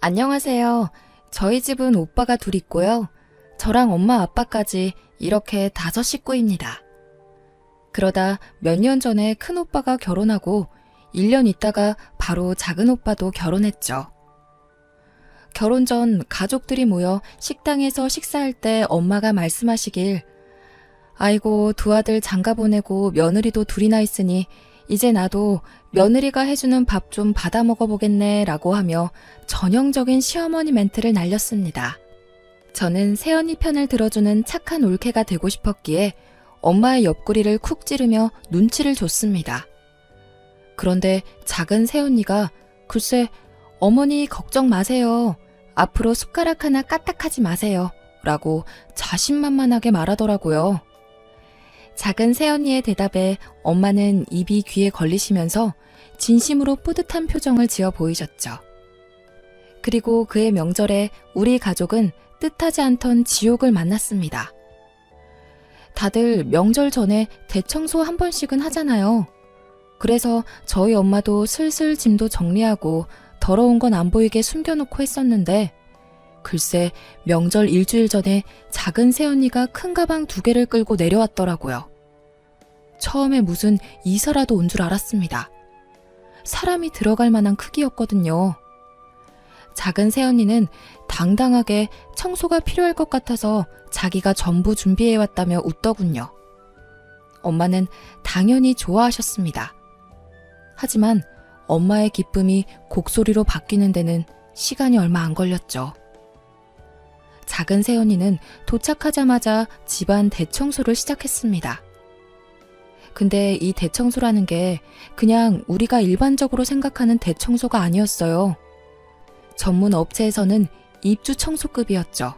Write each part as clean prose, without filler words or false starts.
안녕하세요. 저희 집은 오빠가 둘 있고요. 저랑 엄마 아빠까지 이렇게 5식구입니다. 그러다 몇 년 전에 큰 오빠가 결혼하고 1년 있다가 바로 작은 오빠도 결혼했죠. 결혼 전 가족들이 모여 식당에서 식사할 때 엄마가 말씀하시길 아이고 두 아들 장가 보내고 며느리도 둘이나 있으니 이제 나도 며느리가 해주는 밥 좀 받아 먹어보겠네 라고 하며 전형적인 시어머니 멘트를 날렸습니다. 저는 새언니 편을 들어주는 착한 올케가 되고 싶었기에 엄마의 옆구리를 쿡 찌르며 눈치를 줬습니다. 그런데 작은 새언니가 글쎄 어머니 걱정 마세요. 앞으로 숟가락 하나 까딱하지 마세요. 라고 자신만만하게 말하더라고요. 작은 새언니의 대답에 엄마는 입이 귀에 걸리시면서 진심으로 뿌듯한 표정을 지어 보이셨죠. 그리고 그의 명절에 우리 가족은 뜻하지 않던 지옥을 만났습니다. 다들 명절 전에 대청소 한 번씩은 하잖아요. 그래서 저희 엄마도 슬슬 짐도 정리하고 더러운 건 안 보이게 숨겨놓고 했었는데 글쎄 명절 일주일 전에 작은 새언니가 큰 가방 2개를 끌고 내려왔더라고요. 처음에 무슨 이사라도 온 줄 알았습니다. 사람이 들어갈 만한 크기였거든요. 작은 새언니는 당당하게 청소가 필요할 것 같아서 자기가 전부 준비해왔다며 웃더군요. 엄마는 당연히 좋아하셨습니다. 하지만 엄마의 기쁨이 곡소리로 바뀌는 데는 시간이 얼마 안 걸렸죠. 작은 새언니는 도착하자마자 집안 대청소를 시작했습니다. 근데 이 대청소라는 게 그냥 우리가 일반적으로 생각하는 대청소가 아니었어요. 전문 업체에서는 입주 청소급이었죠.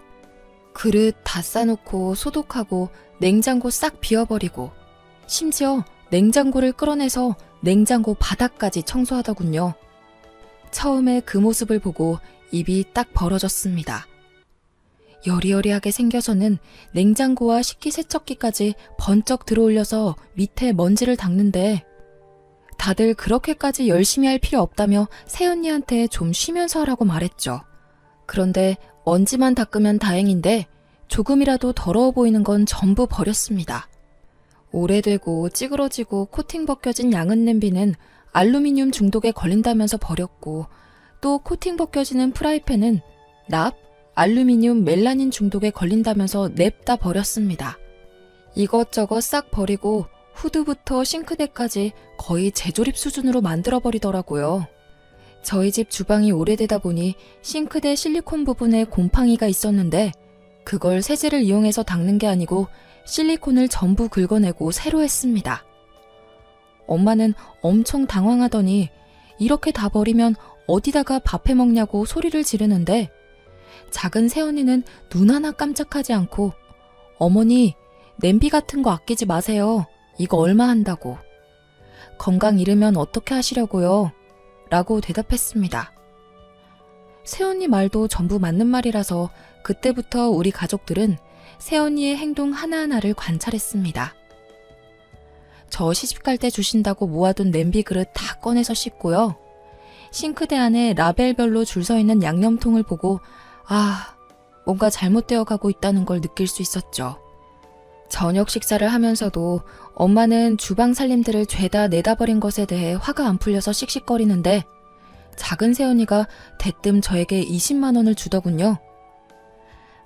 그릇 다 싸놓고 소독하고 냉장고 싹 비워버리고 심지어 냉장고를 끌어내서 냉장고 바닥까지 청소하더군요. 처음에 그 모습을 보고 입이 딱 벌어졌습니다. 여리여리하게 생겨서는 냉장고와 식기세척기까지 번쩍 들어올려서 밑에 먼지를 닦는데 다들 그렇게까지 열심히 할 필요 없다며 새언니한테 좀 쉬면서 하라고 말했죠. 그런데 먼지만 닦으면 다행인데 조금이라도 더러워 보이는 건 전부 버렸습니다. 오래되고 찌그러지고 코팅 벗겨진 양은 냄비는 알루미늄 중독에 걸린다면서 버렸고 또 코팅 벗겨지는 프라이팬은 납, 알루미늄 멜라닌 중독에 걸린다면서 냅다 버렸습니다. 이것저것 싹 버리고 후드부터 싱크대까지 거의 재조립 수준으로 만들어버리더라고요. 저희 집 주방이 오래되다 보니 싱크대 실리콘 부분에 곰팡이가 있었는데 그걸 세제를 이용해서 닦는 게 아니고 실리콘을 전부 긁어내고 새로 했습니다. 엄마는 엄청 당황하더니 이렇게 다 버리면 어디다가 밥 해먹냐고 소리를 지르는데 작은 새언니는 눈 하나 깜짝하지 않고 어머니 냄비 같은 거 아끼지 마세요. 이거 얼마 한다고. 건강 잃으면 어떻게 하시려고요? 라고 대답했습니다. 새언니 말도 전부 맞는 말이라서 그때부터 우리 가족들은 새언니의 행동 하나하나를 관찰했습니다. 저 시집갈 때 주신다고 모아둔 냄비 그릇 다 꺼내서 씻고요. 싱크대 안에 라벨별로 줄 서 있는 양념통을 보고 뭔가 잘못되어 가고 있다는 걸 느낄 수 있었죠. 저녁 식사를 하면서도 엄마는 주방 살림들을 죄다 내다 버린 것에 대해 화가 안 풀려서 씩씩거리는데 작은 새언니가 대뜸 저에게 20만 원을 주더군요.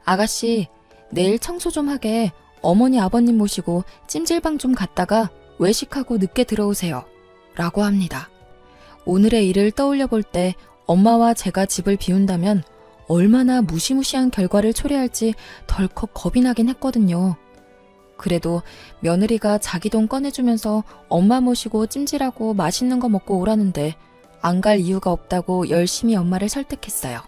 아가씨, 내일 청소 좀 하게 어머니 아버님 모시고 찜질방 좀 갔다가 외식하고 늦게 들어오세요. 라고 합니다. 오늘의 일을 떠올려 볼 때 엄마와 제가 집을 비운다면 얼마나 무시무시한 결과를 초래할지 덜컥 겁이 나긴 했거든요. 그래도 며느리가 자기 돈 꺼내주면서 엄마 모시고 찜질하고 맛있는 거 먹고 오라는데 안 갈 이유가 없다고 열심히 엄마를 설득했어요.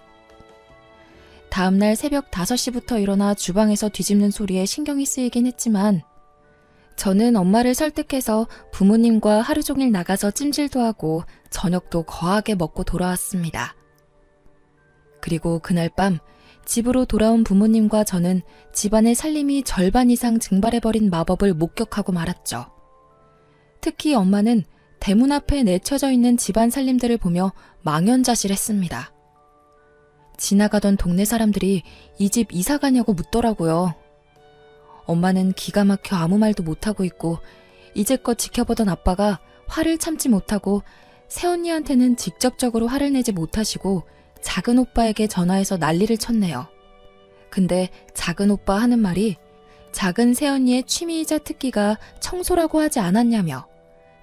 다음날 새벽 5시부터 일어나 주방에서 뒤집는 소리에 신경이 쓰이긴 했지만 저는 엄마를 설득해서 부모님과 하루 종일 나가서 찜질도 하고 저녁도 거하게 먹고 돌아왔습니다. 그리고 그날 밤 집으로 돌아온 부모님과 저는 집안의 살림이 절반 이상 증발해버린 마법을 목격하고 말았죠. 특히 엄마는 대문 앞에 내쳐져 있는 집안 살림들을 보며 망연자실했습니다. 지나가던 동네 사람들이 이 집 이사 가냐고 묻더라고요. 엄마는 기가 막혀 아무 말도 못하고 있고 이제껏 지켜보던 아빠가 화를 참지 못하고 새언니한테는 직접적으로 화를 내지 못하시고 작은 오빠에게 전화해서 난리를 쳤네요. 근데 작은 오빠 하는 말이 작은 새언니의 취미이자 특기가 청소라고 하지 않았냐며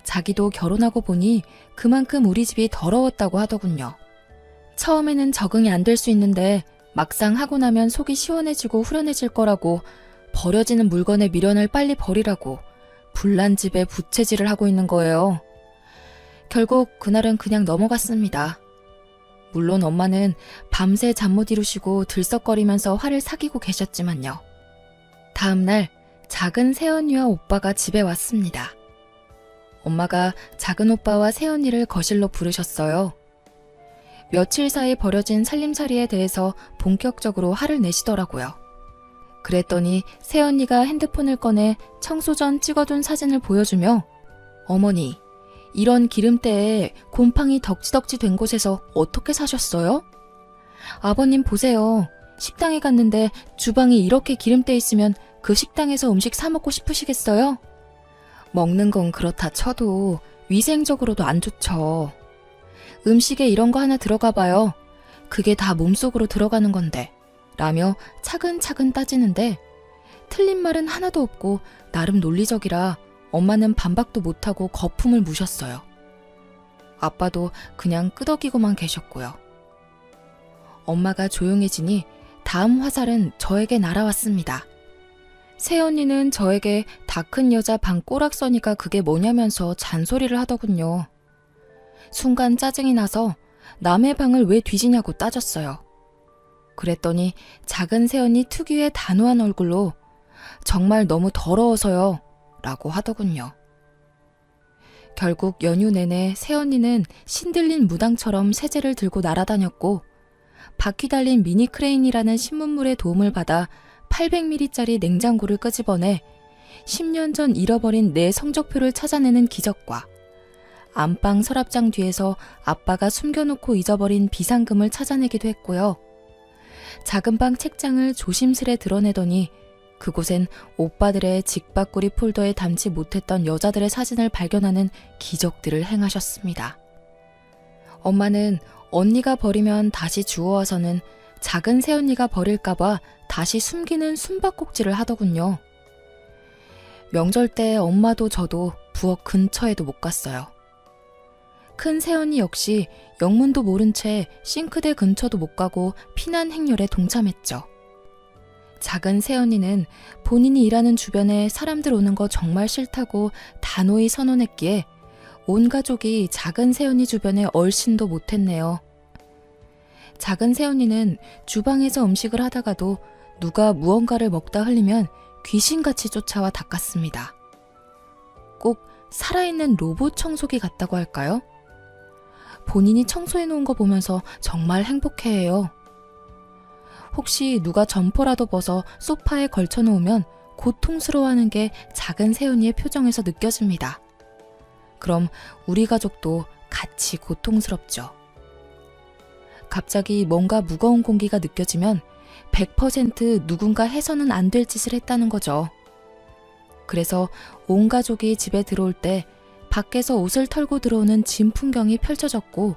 자기도 결혼하고 보니 그만큼 우리 집이 더러웠다고 하더군요. 처음에는 적응이 안 될 수 있는데 막상 하고 나면 속이 시원해지고 후련해질 거라고 버려지는 물건의 미련을 빨리 버리라고 불난 집에 부채질을 하고 있는 거예요. 결국 그날은 그냥 넘어갔습니다. 물론 엄마는 밤새 잠 못 이루시고 들썩거리면서 화를 사귀고 계셨지만요. 다음날 작은 새언니와 오빠가 집에 왔습니다. 엄마가 작은 오빠와 새언니를 거실로 부르셨어요. 며칠 사이 벌어진 살림살이에 대해서 본격적으로 화를 내시더라고요. 그랬더니 새언니가 핸드폰을 꺼내 청소 전 찍어둔 사진을 보여주며 어머니, 이런 기름때에 곰팡이 덕지덕지 된 곳에서 어떻게 사셨어요? 아버님 보세요. 식당에 갔는데 주방이 이렇게 기름때 있으면 그 식당에서 음식 사 먹고 싶으시겠어요? 먹는 건 그렇다 쳐도 위생적으로도 안 좋죠. 음식에 이런 거 하나 들어가 봐요. 그게 다 몸속으로 들어가는 건데 라며 차근차근 따지는데 틀린 말은 하나도 없고 나름 논리적이라 엄마는 반박도 못하고 거품을 무셨어요. 아빠도 그냥 끄덕이고만 계셨고요. 엄마가 조용해지니 다음 화살은 저에게 날아왔습니다. 새언니는 저에게 다 큰 여자 방 꼬락서니까 그게 뭐냐면서 잔소리를 하더군요. 순간 짜증이 나서 남의 방을 왜 뒤지냐고 따졌어요. 그랬더니 작은 새언니 특유의 단호한 얼굴로 정말 너무 더러워서요 라고 하더군요. 결국 연휴 내내 새언니는 신들린 무당처럼 세제를 들고 날아다녔고 바퀴 달린 미니 크레인이라는 신문물의 도움을 받아 800ml짜리 냉장고를 끄집어내 10년 전 잃어버린 내 성적표를 찾아내는 기적과 안방 서랍장 뒤에서 아빠가 숨겨놓고 잊어버린 비상금을 찾아내기도 했고요. 작은 방 책장을 조심스레 드러내더니 그곳엔 오빠들의 직바꾸리 폴더에 담지 못했던 여자들의 사진을 발견하는 기적들을 행하셨습니다. 엄마는 언니가 버리면 다시 주워와서는 작은 새언니가 버릴까봐 다시 숨기는 숨바꼭질을 하더군요. 명절 때 엄마도 저도 부엌 근처에도 못 갔어요. 큰 새언니 역시 영문도 모른 채 싱크대 근처도 못 가고 피난 행렬에 동참했죠. 작은 새언니는 본인이 일하는 주변에 사람들 오는 거 정말 싫다고 단호히 선언했기에 온 가족이 작은 새언니 주변에 얼씬도 못했네요. 작은 새언니는 주방에서 음식을 하다가도 누가 무언가를 먹다 흘리면 귀신같이 쫓아와 닦았습니다. 꼭 살아있는 로봇 청소기 같다고 할까요? 본인이 청소해 놓은 거 보면서 정말 행복해해요. 혹시 누가 점퍼라도 벗어 소파에 걸쳐 놓으면 고통스러워하는 게 작은 새언니의 표정에서 느껴집니다. 그럼 우리 가족도 같이 고통스럽죠. 갑자기 뭔가 무거운 공기가 느껴지면 100% 누군가 해서는 안 될 짓을 했다는 거죠. 그래서 온 가족이 집에 들어올 때 밖에서 옷을 털고 들어오는 짐 풍경이 펼쳐졌고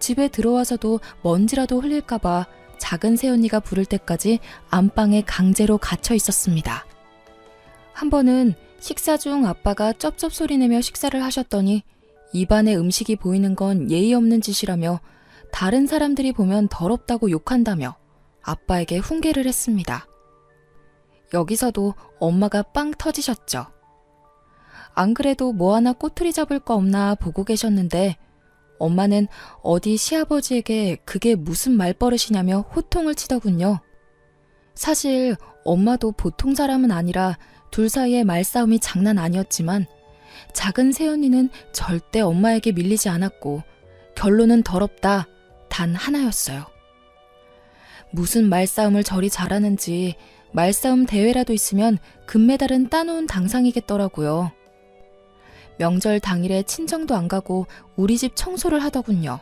집에 들어와서도 먼지라도 흘릴까봐 작은 새언니가 부를 때까지 안방에 강제로 갇혀 있었습니다. 한 번은 식사 중 아빠가 쩝쩝 소리 내며 식사를 하셨더니 입안에 음식이 보이는 건 예의 없는 짓이라며 다른 사람들이 보면 더럽다고 욕한다며 아빠에게 훈계를 했습니다. 여기서도 엄마가 빵 터지셨죠. 안 그래도 뭐 하나 꼬투리 잡을 거 없나 보고 계셨는데 엄마는 어디 시아버지에게 그게 무슨 말버릇이냐며 호통을 치더군요. 사실 엄마도 보통 사람은 아니라 둘 사이의 말싸움이 장난 아니었지만 작은 새언니는 절대 엄마에게 밀리지 않았고 결론은 더럽다 단 하나였어요. 무슨 말싸움을 저리 잘하는지 말싸움 대회라도 있으면 금메달은 따놓은 당상이겠더라고요. 명절 당일에 친정도 안 가고 우리 집 청소를 하더군요.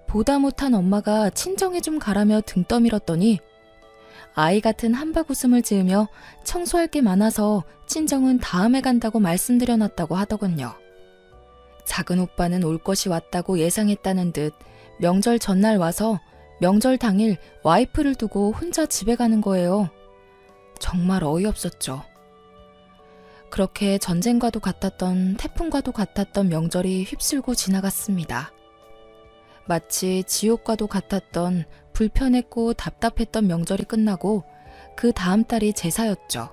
보다 못한 엄마가 친정에 좀 가라며 등 떠밀었더니 아이 같은 한박 웃음을 지으며 청소할 게 많아서 친정은 다음에 간다고 말씀드려놨다고 하더군요. 작은 오빠는 올 것이 왔다고 예상했다는 듯 명절 전날 와서 명절 당일 와이프를 두고 혼자 집에 가는 거예요. 정말 어이없었죠. 그렇게 전쟁과도 같았던 태풍과도 같았던 명절이 휩쓸고 지나갔습니다. 마치 지옥과도 같았던 불편했고 답답했던 명절이 끝나고 그 다음 달이 제사였죠.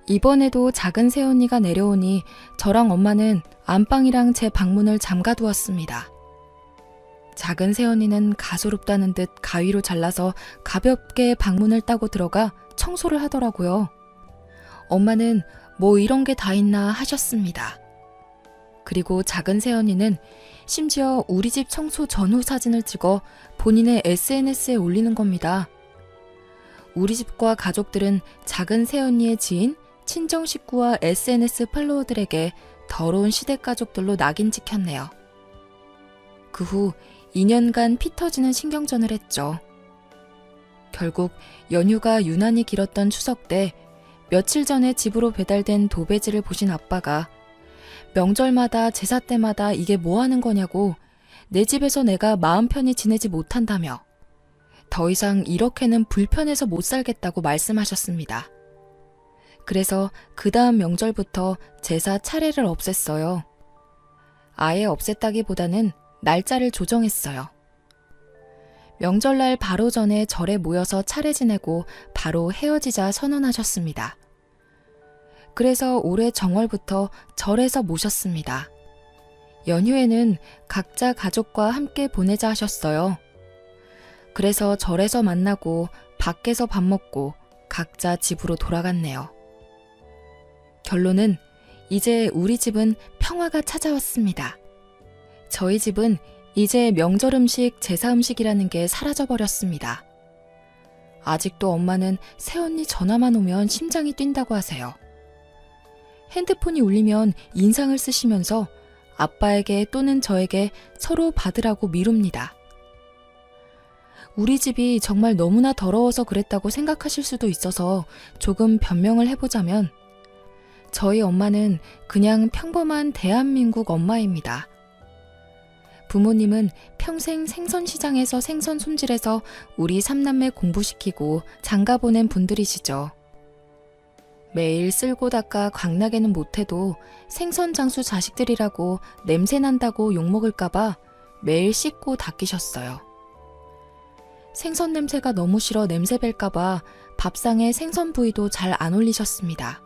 이번에도 작은 새언니가 내려오니 저랑 엄마는 안방이랑 제 방문을 잠가두었습니다. 작은 새언니는 가소롭다는 듯 가위로 잘라서 가볍게 방문을 따고 들어가 청소를 하더라고요. 엄마는 뭐 이런 게 다 있나 하셨습니다. 그리고 작은 새언니는 심지어 우리 집 청소 전후 사진을 찍어 본인의 SNS에 올리는 겁니다. 우리 집과 가족들은 작은 새언니의 지인, 친정 식구와 SNS 팔로워들에게 더러운 시댁 가족들로 낙인 찍혔네요. 그 후 2년간 피 터지는 신경전을 했죠. 결국 연휴가 유난히 길었던 추석 때 며칠 전에 집으로 배달된 도배지를 보신 아빠가 명절마다 제사 때마다 이게 뭐 하는 거냐고 내 집에서 내가 마음 편히 지내지 못한다며 더 이상 이렇게는 불편해서 못 살겠다고 말씀하셨습니다. 그래서 그 다음 명절부터 제사 차례를 없앴어요. 아예 없앴다기보다는 날짜를 조정했어요. 명절날 바로 전에 절에 모여서 차례 지내고 바로 헤어지자 선언하셨습니다. 그래서 올해 정월부터 절에서 모셨습니다. 연휴에는 각자 가족과 함께 보내자 하셨어요. 그래서 절에서 만나고 밖에서 밥 먹고 각자 집으로 돌아갔네요. 결론은 이제 우리 집은 평화가 찾아왔습니다. 저희 집은 이제 명절 음식, 제사 음식이라는 게 사라져버렸습니다. 아직도 엄마는 새언니 전화만 오면 심장이 뛴다고 하세요. 핸드폰이 울리면 인상을 쓰시면서 아빠에게 또는 저에게 서로 받으라고 미룹니다. 우리 집이 정말 너무나 더러워서 그랬다고 생각하실 수도 있어서 조금 변명을 해보자면 저희 엄마는 그냥 평범한 대한민국 엄마입니다. 부모님은 평생 생선시장에서 생선 손질해서 우리 삼남매 공부시키고 장가 보낸 분들이시죠. 매일 쓸고 닦아 광나게는 못해도 생선 장수 자식들이라고 냄새난다고 욕먹을까봐 매일 씻고 닦이셨어요. 생선 냄새가 너무 싫어 냄새 뺄까봐 밥상에 생선 부위도 잘 안 올리셨습니다.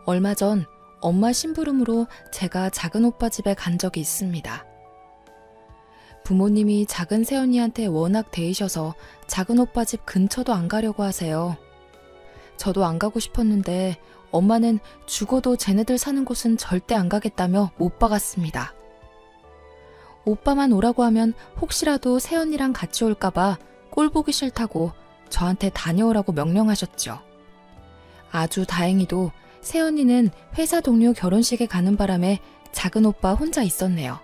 얼마 전 엄마 심부름으로 제가 작은 오빠 집에 간 적이 있습니다. 부모님이 작은 새언니한테 워낙 대이셔서 작은 오빠 집 근처도 안 가려고 하세요. 저도 안 가고 싶었는데 엄마는 죽어도 쟤네들 사는 곳은 절대 안 가겠다며 못 박았습니다. 오빠만 오라고 하면 혹시라도 새언니랑 같이 올까봐 꼴 보기 싫다고 저한테 다녀오라고 명령하셨죠. 아주 다행히도 새언니는 회사 동료 결혼식에 가는 바람에 작은 오빠 혼자 있었네요.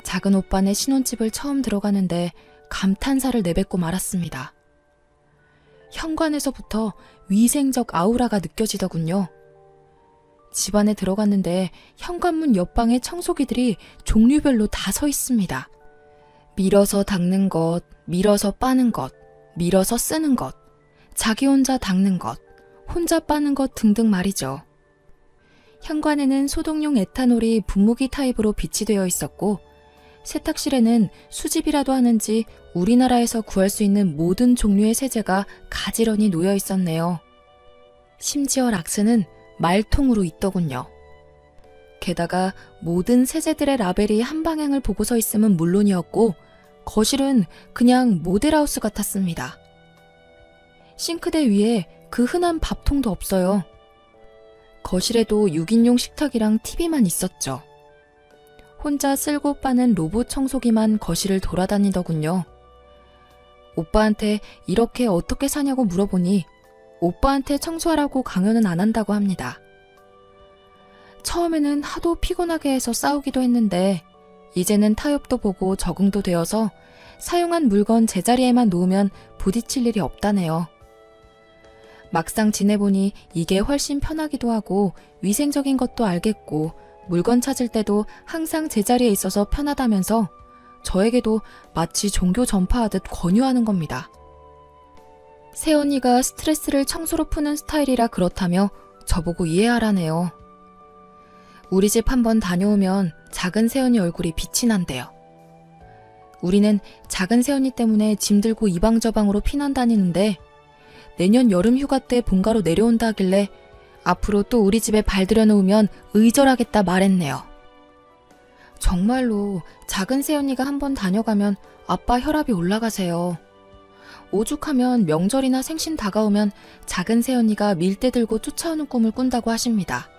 작은 오빠네 신혼집을 처음 들어가는데 감탄사를 내뱉고 말았습니다. 현관에서부터 위생적 아우라가 느껴지더군요. 집 안에 들어갔는데 현관문 옆방에 청소기들이 종류별로 다 서 있습니다. 밀어서 닦는 것, 밀어서 빠는 것, 밀어서 쓰는 것, 자기 혼자 닦는 것, 혼자 빠는 것 등등 말이죠. 현관에는 소독용 에탄올이 분무기 타입으로 비치되어 있었고 세탁실에는 수집이라도 하는지 우리나라에서 구할 수 있는 모든 종류의 세제가 가지런히 놓여 있었네요. 심지어 락스는 말통으로 있더군요. 게다가 모든 세제들의 라벨이 한 방향을 보고 서 있음은 물론이었고 거실은 그냥 모델하우스 같았습니다. 싱크대 위에 그 흔한 밥통도 없어요. 거실에도 6인용 식탁이랑 TV만 있었죠. 혼자 쓸고 빠는 로봇 청소기만 거실을 돌아다니더군요. 오빠한테 이렇게 어떻게 사냐고 물어보니 오빠한테 청소하라고 강요는 안 한다고 합니다. 처음에는 하도 피곤하게 해서 싸우기도 했는데 이제는 타협도 보고 적응도 되어서 사용한 물건 제자리에만 놓으면 부딪힐 일이 없다네요. 막상 지내보니 이게 훨씬 편하기도 하고 위생적인 것도 알겠고 물건 찾을 때도 항상 제자리에 있어서 편하다면서 저에게도 마치 종교 전파하듯 권유하는 겁니다. 새언니가 스트레스를 청소로 푸는 스타일이라 그렇다며 저보고 이해하라네요. 우리 집 한번 다녀오면 작은 새언니 얼굴이 빛이 난대요. 우리는 작은 새언니 때문에 짐 들고 이방저방으로 피난 다니는데 내년 여름 휴가 때 본가로 내려온다 하길래 앞으로 또 우리 집에 발 들여놓으면 의절하겠다 말했네요. 정말로 작은 새언니가 한번 다녀가면 아빠 혈압이 올라가세요. 오죽하면 명절이나 생신 다가오면 작은 새언니가 밀대 들고 쫓아오는 꿈을 꾼다고 하십니다.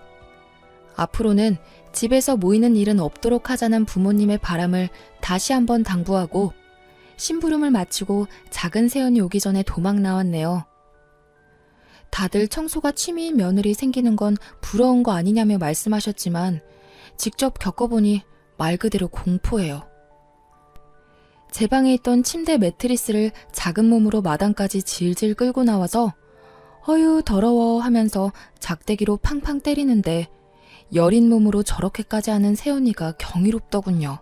앞으로는 집에서 모이는 일은 없도록 하자는 부모님의 바람을 다시 한번 당부하고 심부름을 마치고 작은 새언니 오기 전에 도망 나왔네요. 다들 청소가 취미인 며느리 생기는 건 부러운 거 아니냐며 말씀하셨지만 직접 겪어보니 말 그대로 공포예요. 제 방에 있던 침대 매트리스를 작은 몸으로 마당까지 질질 끌고 나와서 어휴 더러워 하면서 작대기로 팡팡 때리는데 여린 몸으로 저렇게까지 하는 새언니가 경이롭더군요.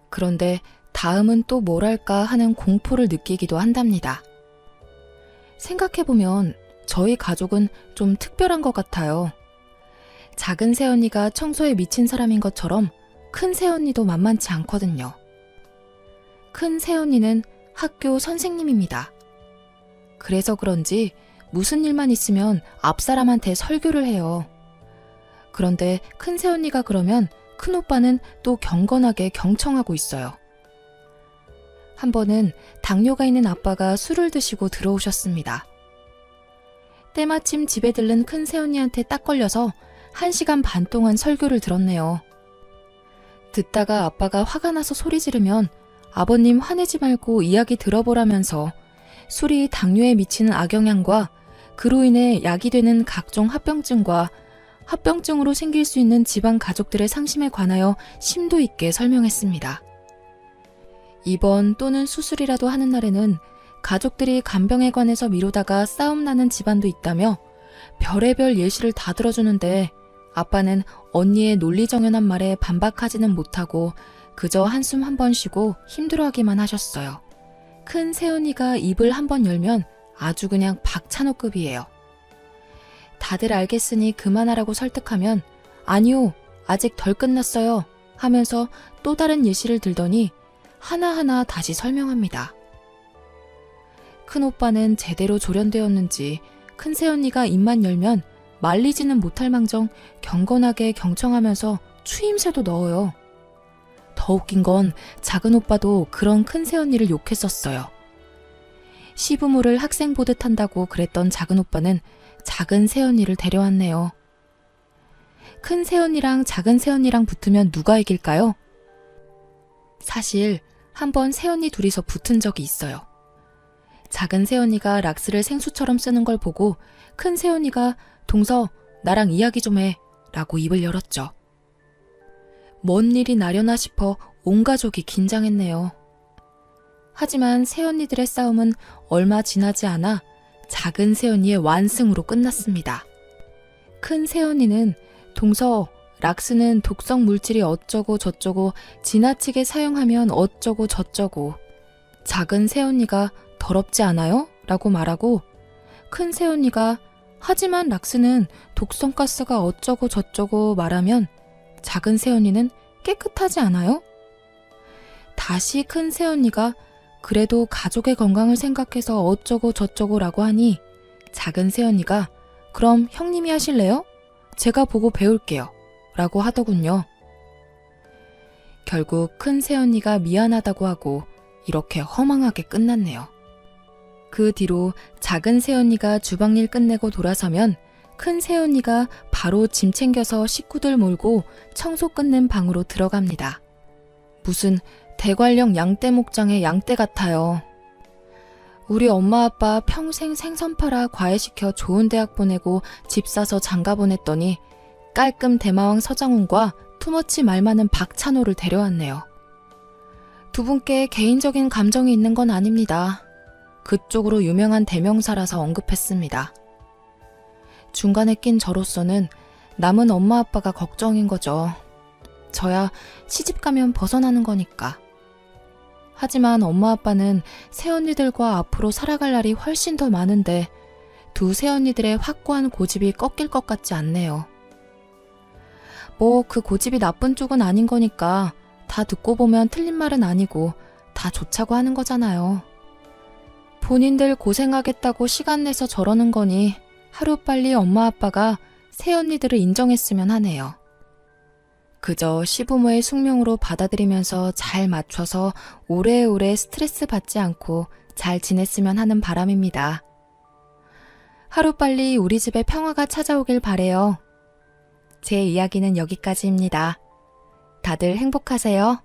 그런데 다음은 또 뭘 할까 하는 공포를 느끼기도 한답니다. 생각해보면 저희 가족은 좀 특별한 것 같아요. 작은 새언니가 청소에 미친 사람인 것처럼 큰 새언니도 만만치 않거든요. 큰 새언니는 학교 선생님입니다. 그래서 그런지 무슨 일만 있으면 앞사람한테 설교를 해요. 그런데 큰 새언니가 그러면 큰오빠는 또 경건하게 경청하고 있어요. 한 번은 당뇨가 있는 아빠가 술을 드시고 들어오셨습니다. 때마침 집에 들른 큰 새언니한테 딱 걸려서 1시간 반 동안 설교를 들었네요. 듣다가 아빠가 화가 나서 소리 지르면 아버님 화내지 말고 이야기 들어보라면서 술이 당뇨에 미치는 악영향과 그로 인해 약이 되는 각종 합병증과 합병증으로 생길 수 있는 집안 가족들의 상심에 관하여 심도 있게 설명했습니다. 입원 또는 수술이라도 하는 날에는 가족들이 간병에 관해서 미루다가 싸움 나는 집안도 있다며 별의별 예시를 다 들어주는데 아빠는 언니의 논리정연한 말에 반박하지는 못하고 그저 한숨 한 번 쉬고 힘들어하기만 하셨어요. 큰 새언니가 입을 한 번 열면 아주 그냥 박찬호급이에요. 다들 알겠으니 그만하라고 설득하면 아니요, 아직 덜 끝났어요 하면서 또 다른 예시를 들더니 하나하나 다시 설명합니다. 큰오빠는 제대로 조련되었는지 큰 새언니가 입만 열면 말리지는 못할 망정 경건하게 경청하면서 추임새도 넣어요. 더 웃긴 건 작은 오빠도 그런 큰 새언니를 욕했었어요. 시부모를 학생 보듯 한다고 그랬던 작은 오빠는 작은 새언니를 데려왔네요. 큰 새언니랑 작은 새언니랑 붙으면 누가 이길까요? 사실 한번 새언니 둘이서 붙은 적이 있어요. 작은 새언니가 락스를 생수처럼 쓰는 걸 보고 큰 새언니가 동서 나랑 이야기 좀 해 라고 입을 열었죠. 뭔 일이 나려나 싶어 온 가족이 긴장했네요. 하지만 새언니들의 싸움은 얼마 지나지 않아 작은 새언니의 완승으로 끝났습니다. 큰 새언니는 동서 락스는 독성 물질이 어쩌고 저쩌고 지나치게 사용하면 어쩌고 저쩌고 작은 새언니가 더럽지 않아요? 라고 말하고 큰 새언니가 하지만 락스는 독성가스가 어쩌고 저쩌고 말하면 작은 새언니는 깨끗하지 않아요? 다시 큰 새언니가 그래도 가족의 건강을 생각해서 어쩌고 저쩌고 라고 하니 작은 새언니가 그럼 형님이 하실래요? 제가 보고 배울게요 라고 하더군요. 결국 큰 새언니가 미안하다고 하고 이렇게 허망하게 끝났네요. 그 뒤로 작은 새언니가 주방일 끝내고 돌아서면 큰 새언니가 바로 짐 챙겨서 식구들 몰고 청소 끝낸 방으로 들어갑니다. 무슨 대관령 양떼 목장의 양떼 같아요. 우리 엄마 아빠 평생 생선 팔아 과외시켜 좋은 대학 보내고 집 사서 장가 보냈더니 깔끔 대마왕 서장훈과 투머치 말 많은 박찬호를 데려왔네요. 두 분께 개인적인 감정이 있는 건 아닙니다. 그쪽으로 유명한 대명사라서 언급했습니다. 중간에 낀 저로서는 남은 엄마 아빠가 걱정인 거죠. 저야 시집 가면 벗어나는 거니까. 하지만 엄마 아빠는 새언니들과 앞으로 살아갈 날이 훨씬 더 많은데 두 새언니들의 확고한 고집이 꺾일 것 같지 않네요. 뭐 그 고집이 나쁜 쪽은 아닌 거니까 다 듣고 보면 틀린 말은 아니고 다 좋자고 하는 거잖아요. 본인들 고생하겠다고 시간 내서 저러는 거니 하루빨리 엄마 아빠가 새언니들을 인정했으면 하네요. 그저 시부모의 숙명으로 받아들이면서 잘 맞춰서 오래오래 스트레스 받지 않고 잘 지냈으면 하는 바람입니다. 하루빨리 우리 집에 평화가 찾아오길 바래요. 제 이야기는 여기까지입니다. 다들 행복하세요.